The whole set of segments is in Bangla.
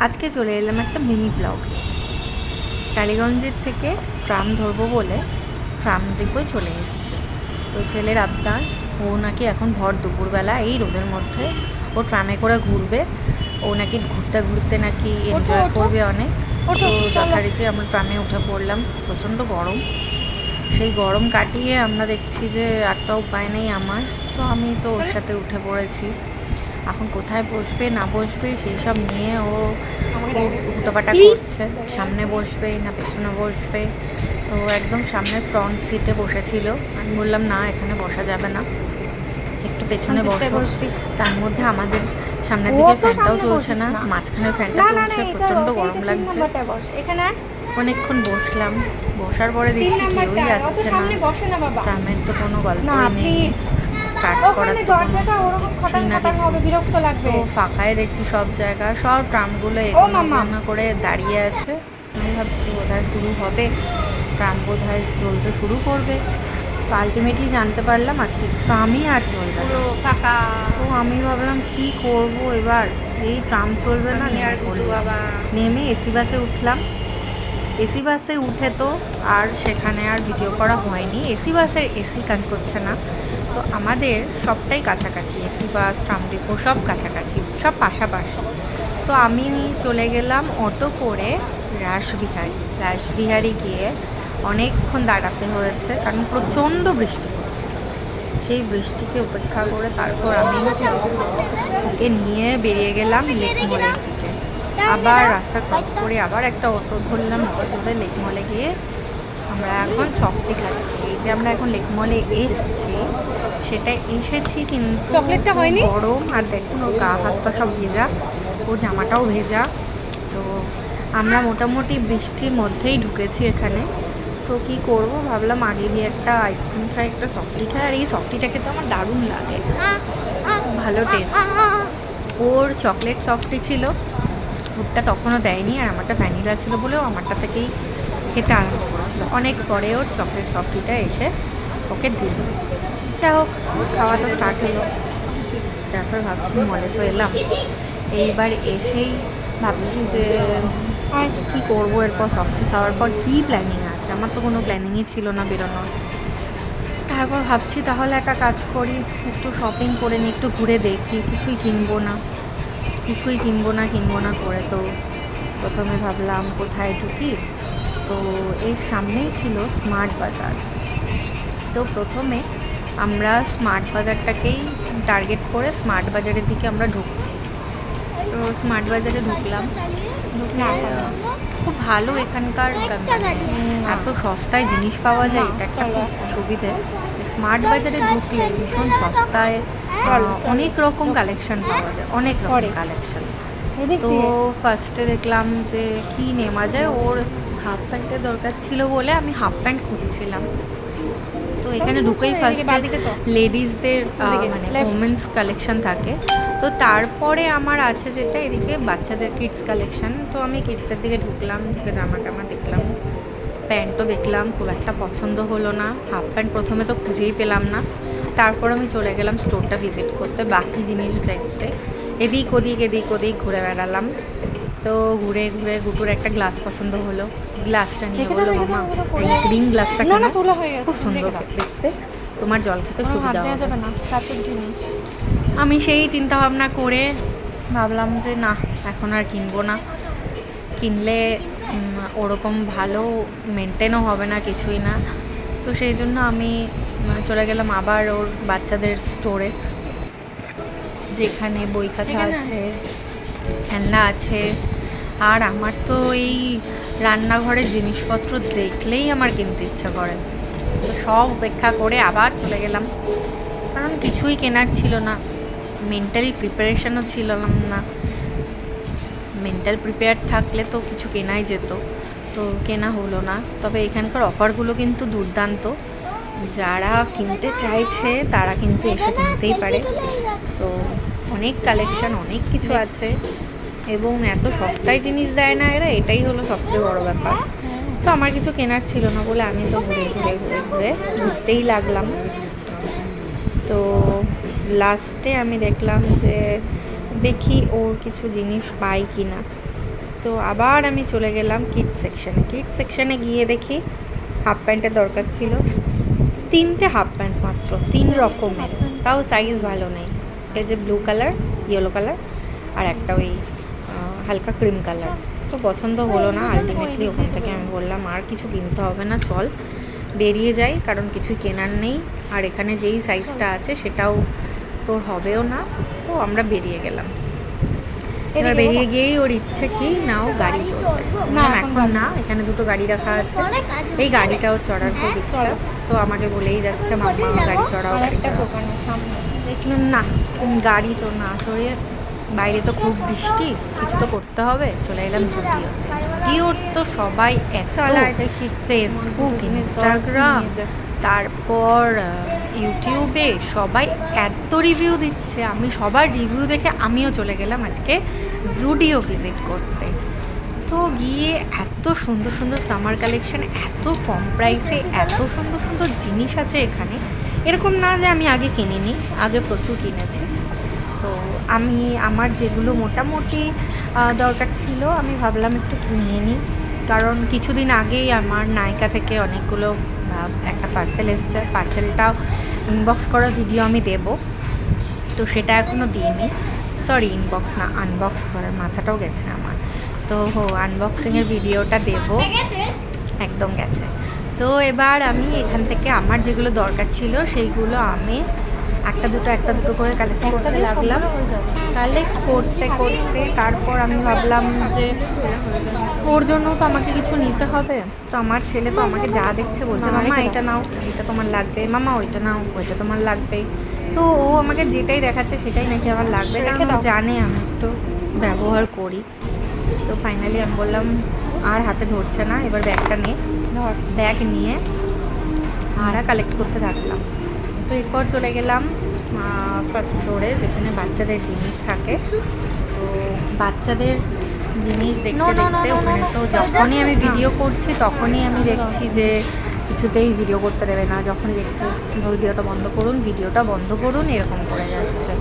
আজকে চলে এলাম একটা মিনি ব্লগ। টালিগঞ্জের থেকে ট্রাম ধরবো বলে ট্রাম ডিপোয় চলে এসেছে। তো ছেলের আবদার, ও নাকি এখন ভর দুপুরবেলা এই রোদের মধ্যে ও ট্রামে করে ঘুরবে, ও নাকি ঘুরতে ঘুরতে নাকি এনজয় করবে অনেক। তো যথারীতি আমরা ট্রামে উঠে পড়লাম। প্রচণ্ড গরম, সেই গরম কাটিয়ে আমরা দেখছি যে একটা উপায় নেই আমার, তো আমি তো ওর সাথে উঠে পড়েছি। এখন কোথায় বসবে না বসবে সেই সব নিয়ে ও উল্টোপাটা করছে, সামনে বসবে না পেছনে বসবে। তো একদম সামনে ফ্রন্ট সিটে বসেছিল, আমি বললাম না এখানে বসা যাবে না, একটু পেছনে বসবি। তার মধ্যে আমাদের সামনের দিকে ফ্যানটাও চলছে না, মাঝখানে ফ্যানটা চলছে, প্রচণ্ড গরম লাগছে। অনেকক্ষণ বসলাম, বসার পরে দেখছি কেউই আসছে না, ট্রামের তো কোনো গল্প নেই, ফাঁকায় দেখছি সব জায়গা, সব ট্রামগুলো এগোনো করে দাঁড়িয়ে আছে। আমি ভাবছি বোধহয় শুরু হবে, ট্রাম বোধহয় চলতে শুরু করবে। তো আলটিমেটলি জানতে পারলাম আজকে ট্রামই আর চলবে না, ফাঁকা। তো আমি ভাবলাম কি করব এবার, এই ট্রাম চলবে না, নেমে এসি বাসে উঠলাম। এসি বাসে উঠে তো আর সেখানে আর ভিডিও করা হয়নি, এসি বাসের এসি কাজ করছে না। তো আমাদের সবটাই কাছাকাছি, এসি বাস ট্রাম ডিপো সব কাছাকাছি, সব পাশাপাশি। তো আমি চলে গেলাম অটো করে রাসবিহারি গিয়ে অনেকক্ষণ দাঁড়াতে হয়েছে, কারণ প্রচণ্ড বৃষ্টি পড়ছে। সেই বৃষ্টিকে উপেক্ষা করে তারপর আমি ওকে নিয়ে বেরিয়ে গেলাম লেকমলের দিকে। আবার রাস্তা ক্রস করে আবার একটা অটো ধরলাম, অটো ধরে লেকমলে গিয়ে আমরা এখন সফটি খাচ্ছি। এই যে আমরা এখন লেকমলে এসছি, সেটা এসেছি কিন্তু চকলেটটা হয়নি, গরম। আর দেখুন ওর গা হাত পা সব ভেজা, ও জামাটাও ভেজা। তো আমরা মোটামুটি বৃষ্টির মধ্যেই ঢুকেছি এখানে। তো কি করব ভাবলাম আগে গিয়ে একটা আইসক্রিম খাই, একটা সফটি খাই। আর এই সফটিটা খেতে আমার দারুণ লাগে, ভালো টেস্ট। ওর চকলেট সফটি ছিল, ওরটা তখনও দেয়নি, আর আমারটা ভ্যানিলা ছিল বলেও আমারটা থেকেই খেতে আরম্ভ করেছিল। অনেক পরে ওর চকলেট সফটিটা এসে ওকে দিল। যাই হোক, খাওয়া তো স্টার্ট হলো। তারপর ভাবছি মলে তো এলাম, এইবার এসেই ভাবছি যে কী করবো এরপর, সফটি খাওয়ার পর কী প্ল্যানিং আছে। আমার তো কোনো প্ল্যানিংই ছিল না বেরোনোর। তারপর ভাবছি তাহলে একটা কাজ করি, একটু শপিং করে নিই, একটু ঘুরে দেখি, কিছুই কিনবো না করে। তো প্রথমে ভাবলাম কোথায় ঢুকি, তো এর সামনেই ছিল স্মার্ট বাজার। তো প্রথমে আমরা স্মার্ট বাজারটাকেই টার্গেট করে স্মার্ট বাজারের দিকে আমরা ঢুকছি। তো স্মার্ট বাজারে ঢুকলাম, খুব ভালো এখানকার, এত সস্তায় জিনিস পাওয়া যায়, এটা একটা খুব সুবিধে। স্মার্ট বাজারে ঢুকলে ভীষণ সস্তায় অনেক রকম কালেকশন পাওয়া যায়, অনেক রকম কালেকশন। তো ফার্স্টে দেখলাম যে কি নেওয়া যায়, ওর হাফ প্যান্টের দরকার ছিল বলে আমি হাফ প্যান্ট খুঁজছিলাম। তো এখানে ঢুকেই ফার্স্টে লেডিসদের মানে ওমেন্স কালেকশন থাকে। তো তারপরে আমার আছে যেটা এদিকে বাচ্চাদের কিডস কালেকশন। তো আমি কিডসের দিকে ঢুকলাম, ঢুকে জামা টামা দেখলাম, প্যান্টও দেখলাম, খুব একটা পছন্দ হলো না। হাফ প্যান্ট প্রথমে তো খুঁজেই পেলাম না। তারপর আমি চলে গেলাম স্টোরটা ভিজিট করতে, বাকি জিনিস দেখতে। এদিক ওদিক ঘুরে বেড়ালাম। তো ঘুরে ঘুরে গুটুর একটা গ্লাস পছন্দ হলো, গ্লাসটা নিয়ে বললো মামা রিং গ্লাসটা খুব সুন্দর দেখতে, তোমার জল খেতে সুবিধা যাবে না, কাঁচের জিনিস। আমি সেই চিন্তা ভাবনা করে ভাবলাম যে না, এখন আর কিনবো না, কিনলে ওরকম ভালো মেনটেনও হবে না, কিছুই না। তো সেই জন্য আমি চলে গেলাম আবার ওর বাচ্চাদের স্টোরে, যেখানে বই খাতা আছে, খেলনা আছে। আর আমার তো এই রান্নাঘরের জিনিসপত্র দেখলেই আমার কিনতে ইচ্ছা করে। তো সব উপেক্ষা করে আবার চলে গেলাম, কারণ কিছুই কেনার ছিল না, মেন্টালি প্রিপারেশনও ছিল না। মেন্টাল প্রিপেয়ার থাকলে তো কিছু কেনাই যেত, তো কেনা হলো না। তবে এখানকার অফারগুলো কিন্তু দুর্দান্ত, যারা কিনতে চাইছে তারা কিন্তু এসে কিনতেই পারে। তো অনেক কালেকশন, অনেক কিছু আছে, এবং এত সস্তায় জিনিস দেয় না এরা, এটাই হলো সবচেয়ে বড় ব্যাপার। তো আমার কিছু কেনার ছিল না বলে আমি তো ঘুরে ঘুরতেই লাগলাম। তো লাস্টে আমি দেখলাম যে দেখি ওর কিছু জিনিস পাই কি না। তো আবার আমি চলে গেলাম কিড সেকশনে গিয়ে দেখি হাফ প্যান্টের দরকার ছিল। 3টে হাফ প্যান্ট মাত্র, 3 রকমের, তাও সাইজ ভালো নেই। এই যে ব্লু কালার, ইয়েলো কালার, আর একটা ওই হালকা ক্রিম কালার। তো পছন্দ হলো না আলটিমেটলি। ওখান থেকে আমি বললাম আর কিছু কিনতে হবে না, চল বেরিয়ে যাই, কারণ কিছুই কেনার নেই। আর এখানে যেই সাইজটা আছে সেটাও তোর হবেও না। তো আমরা বেরিয়ে গেলাম। এবার বেরিয়ে গিয়েই ওর ইচ্ছে কি না, ও গাড়ি চড়বে না। এখন না, এখানে 2টো গাড়ি রাখা আছে, এই গাড়িটাও চড়ার খুব ইচ্ছা। তো আমাকে বলেই যাচ্ছে মাম্মা গাড়ি চড়াও, গাড়ি চড়াও। দেখলাম না, গাড়ি না চড়িয়ে বাইরে তো খুব বৃষ্টি, কিছু তো করতে হবে। চলে এলাম জুডিওতে। জুডিওর তো সবাই ফেসবুক, ইনস্টাগ্রাম, তারপর ইউটিউবে সবাই এত রিভিউ দিচ্ছে। আমি সবার রিভিউ দেখে আমিও চলে গেলাম আজকে জুডিও ভিজিট করতে। তো গিয়ে এত সুন্দর সুন্দর সামার কালেকশন, এত কম প্রাইসে এত সুন্দর সুন্দর জিনিস আছে এখানে। এরকম না যে আমি আগে কিনিনি, আগে প্রচুর কিনেছি। তো আমি আমার যেগুলো মোটামুটি দরকার ছিল আমি ভাবলাম একটু নিয়ে নিই, কারণ কিছুদিন আগেই আমার নায়িকা থেকে অনেকগুলো একটা পার্সেল এসছে। পার্সেলটাও ইনবক্স করার ভিডিও আমি দেব, তো সেটা এখনও দিইনি। সরি, ইনবক্স না, আনবক্স করার, মাথাটাও গেছে আমার। তো আনবক্সিংয়ের ভিডিওটা দেব, একদম গেছে। তো এবার আমি এখান থেকে আমার যেগুলো দরকার ছিল সেইগুলো আমি একটা দুটো করে কালেক্ট করতে লাগলাম। কালেক্ট করতে করতে তারপর আমি ভাবলাম যে ওর জন্য তো আমাকে কিছু নিতে হবে। তো আমার ছেলে তো আমাকে যা দেখছে বলছে, মামা এটা নাও, এটা তোমার লাগবে, মামা ওইটা নাও, ওইটা তোমার লাগবে। তো ও আমাকে যেটাই দেখাচ্ছে সেটাই নাকি আমার লাগবে, জানে আমি একটু ব্যবহার করি। তো ফাইনালি আমি বললাম আর হাতে ধরছে না, এবার ব্যাগটা নে। ব্যাগ নিয়ে আমরা কালেক্ট করতে থাকলাম। তো এরপর চলে গেলাম ফার্স্ট ফ্লোরে, যেখানে বাচ্চাদের জিনিস থাকে। তো বাচ্চাদের জিনিস দেখতে দেখতে ওখানে তো যখনই আমি ভিডিও করছি তখনই আমি দেখছি যে কিছুতেই ভিডিও করতে দেবে না। যখনই দেখছি ভিডিওটা বন্ধ করুন এরকম করে যাচ্ছে।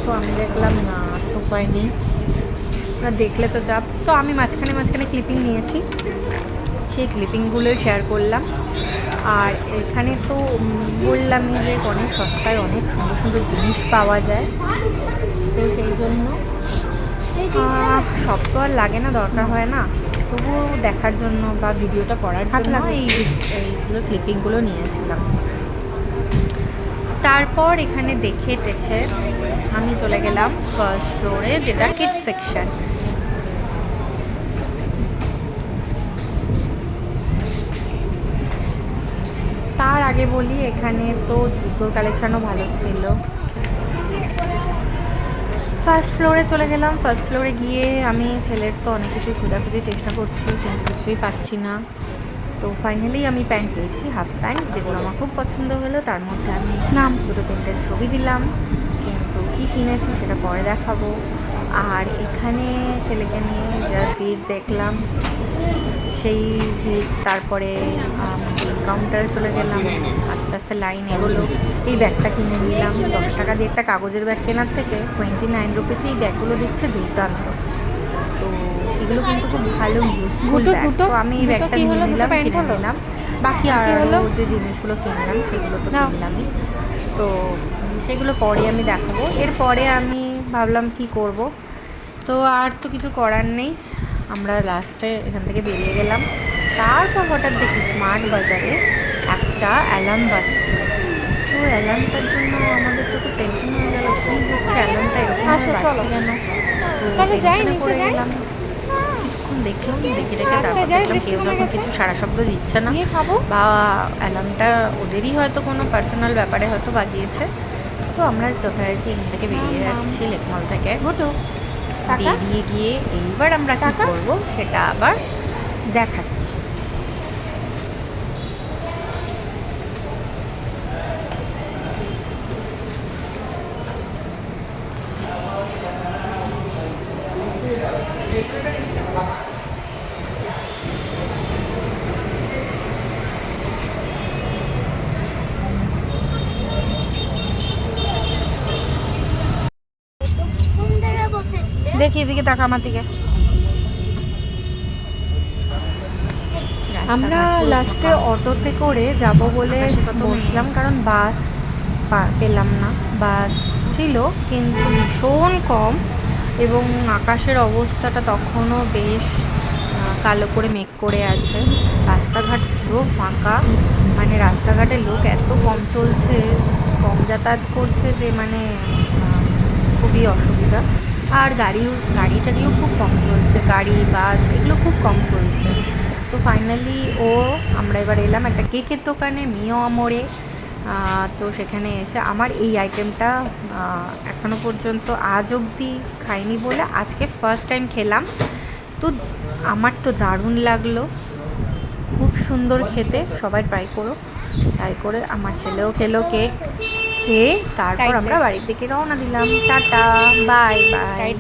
তো আমি দেখলাম না, তো উপায় নেই, ওরা দেখলে তো চাপ। তো আমি মাঝখানে ক্লিপিং নিয়েছি, সেই ক্লিপিংগুলোই শেয়ার করলাম। আর এখানে তো বললামই যে অনেক সস্তায় অনেক সুন্দর সুন্দর জিনিস পাওয়া যায়। তো সেই জন্য সব তো আর লাগে না, দরকার হয় না, তবুও দেখার জন্য বা ভিডিওটা করার জন্য এইগুলো ক্লিপিংগুলো নিয়েছিলাম। তারপর এখানে দেখে আমি চলে গেলাম ফার্স্ট ফ্লোরে, যেটা কিডস সেকশন। তার আগে বলি, এখানে তো জুতোর কালেকশানও ভালো ছিল। ফার্স্ট ফ্লোরে চলে গেলাম। ফার্স্ট ফ্লোরে গিয়ে আমি ছেলের তো অনেক কিছুই খোঁজাখুঁজি চেষ্টা করছি, কিন্তু কিছুই পাচ্ছি না। তো ফাইনালি আমি প্যান্ট পেয়েছি, হাফ প্যান্ট, যেগুলো আমার খুব পছন্দ হলো। তার মধ্যে আমি 2-3টে ছবি দিলাম, কিন্তু কি কিনেছি সেটা পরে দেখাবো। আর এখানে ছেলেকে নিয়ে যা ভিড় দেখলাম, সেই ভিড়, তারপরে কাউন্টারে চলে গেলাম, আস্তে আস্তে লাইন এগোলো। এই ব্যাগটা কিনে নিলাম। 10 টাকা দিয়ে একটা কাগজের ব্যাগ কেনার থেকে 29 রুপিসে এই ব্যাগগুলো দিচ্ছে, দুর্দান্ত। তো এগুলো কিন্তু খুব ভালো ইউজফুল ব্যাগ। তো আমি এই ব্যাগটা নিয়ে নিলাম, কিনে নিলাম। বাকি আরও যে জিনিসগুলো কিনলাম সেগুলো তো কিনলামই, তো সেগুলো পরে আমি দেখাবো। এরপরে আমি ভাবলাম কি করব, তো আর তো কিছু করার নেই, আমরা লাস্টে এখান থেকে বেরিয়ে গেলাম। তারপর হঠাৎ দেখি স্মার্ট বাজারে একটা অ্যালার্ম বাজছে। তো অ্যালার্মটার জন্য আমাদের তো খুব টেনশন হয়ে গেল, কী হচ্ছে অ্যালার্মটা এরকম বাজছে কেন। তো টেনশনে পড়ে গেলাম। কিছুক্ষণ দেখলাম, দেখে তারপর দেখলাম কেউ যখন কিছু সারা শব্দ দিচ্ছে না, বা অ্যালার্মটা ওদেরই হয়তো কোনো পার্সোনাল ব্যাপারে হয়তো বাজিয়েছে। তো আমরা যথারীতি এখান থেকে বেরিয়ে যাচ্ছি লেকমল থেকে। বেরিয়ে গিয়ে এইবার আমরা কী করবো সেটা আবার দেখাচ্ছি। দেখি এদিকে তাকা আমার দিকে। আমরা লাস্টে অটোতে করে যাব বলে বসলাম, কারণ বাস পেলাম না। বাস ছিল কিন্তু ভীষণ কম, এবং আকাশের অবস্থাটা তখনও বেশ কালো করে মেঘ করে আছে। রাস্তাঘাট পুরো ফাঁকা, মানে রাস্তাঘাটে লোক এত কম চলছে, কম যাতায়াত করছে যে মানে খুবই অসুবিধা। আর গাড়ি টাড়িও খুব কম চলছে, গাড়ি বাস এগুলো খুব কম চলছে। তো ফাইনালি আমরা এবার এলাম একটা কেকের দোকানে, মিও আমোরে। তো সেখানে এসে আমার এই আইটেমটা এখনও পর্যন্ত আজ অবধি খাইনি বলে আজকে ফার্স্ট টাইম খেলাম। তো আমার তো দারুণ লাগলো, খুব সুন্দর খেতে। সবাই ট্রাই করো। ট্রাই করে আমার ছেলেও খেলো কেক, খেয়ে তারপর আমরা বাড়ির দিকে রওনা দিলাম। Tata, bye bye.